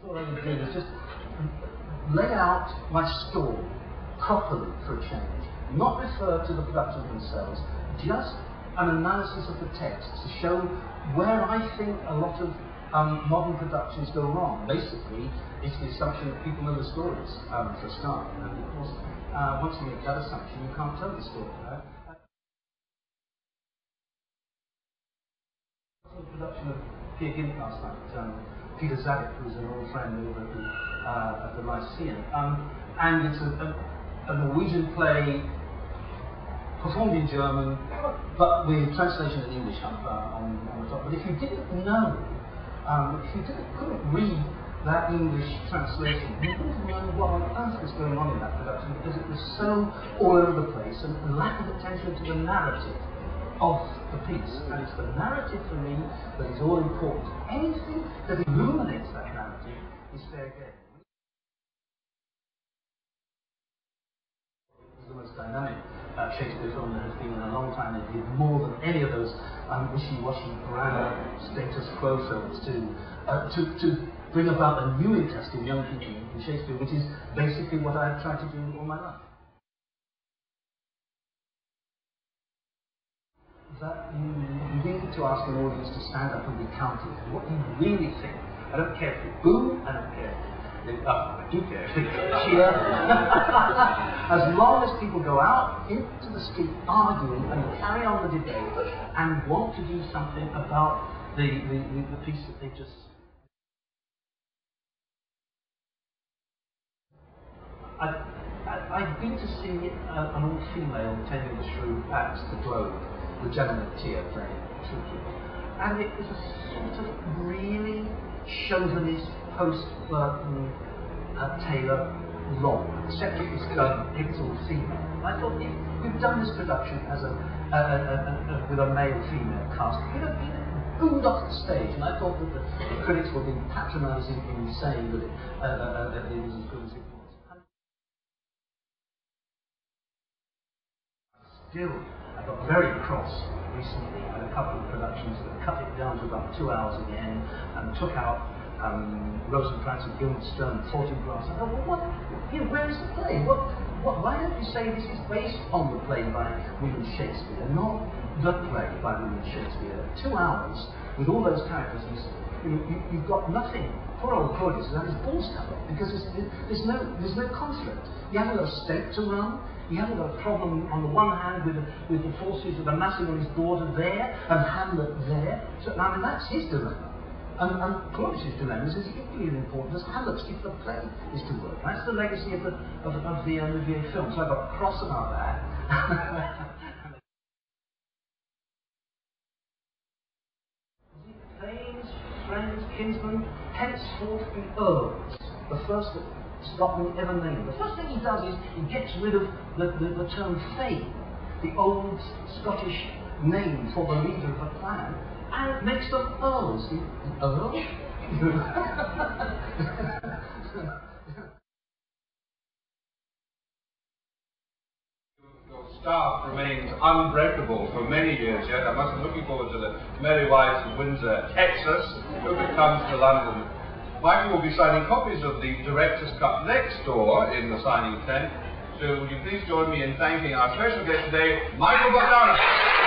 thought I would do is just lay out my story properly for a change, not refer to the productions themselves, just an analysis of the text to show where I think a lot of modern productions go wrong. Basically, it's the assumption that people know the stories for a start, and of course, once you make that assumption, you can't tell the story. The production of Peer Gynt last night, Peter Zadek, who's an old friend over at the Lyceum, and it's a Norwegian play performed in German, but with translation in English on the top. But if you didn't know, if you couldn't read that English translation, you wouldn't know what on earth was going on in that production, because it was so all over the place and lack of attention to the narrative of the piece. And it's the narrative for me that is all important. Anything that illuminates that narrative is fair game. It's the most dynamic Shakespeare film there has been in a long time. It did more than any of those wishy-washy grand status quo films to bring about a new interest in young people in Shakespeare, which is basically what I've tried to do all my life. That you need to ask an audience to stand up and be counted. What you really think. I don't care if you boo, I don't care if I do care if they cheer. As long as people go out into the street arguing and carry on the debate and want to do something about the piece that they just... I've been to see an all-female Taming the Shrew at the Globe, the Gentleman Tier playing Trudy, and it was a sort of really chauvinist post-Burton Taylor long, except it was all female. I thought, if we've done this production as with a male-female cast, it would have been booed off the stage, and I thought that the critics were being patronising in saying that it was as good as it was. Still, I got very cross recently at a couple of productions that cut it down to about 2 hours at the end and took out Rosencrantz and Guildenstern and Fortinbras. I thought, well, where is the play? Why don't you say this is based on the play by William Shakespeare, not the play by William Shakespeare? 2 hours with all those characters, you've got nothing. Poor old Claudius has had his balls cut off because there's no conflict. You haven't got a state to run. You haven't got a problem on the one hand with the forces that are massing on his border there and Hamlet there. So I mean that's his dilemma. And Claudius's dilemma is equally as important as Hamlet's if the play is to work. That's the legacy of the Olivier film. So I got cross about that. Thanes, friends, kinsmen, henceforth be earls. The first that Scotland ever named. The first thing he does is he gets rid of the term Thane, the old Scottish name for the leader of a clan, and makes them earls. The earl? Your staff remains unbreakable for many years yet. I must be looking forward to the Merry Wives of Windsor, Texas, if it comes to London. Michael will be signing copies of the Director's Cut next door in the signing tent. So would you please join me in thanking our special guest today, Michael Bogdanov.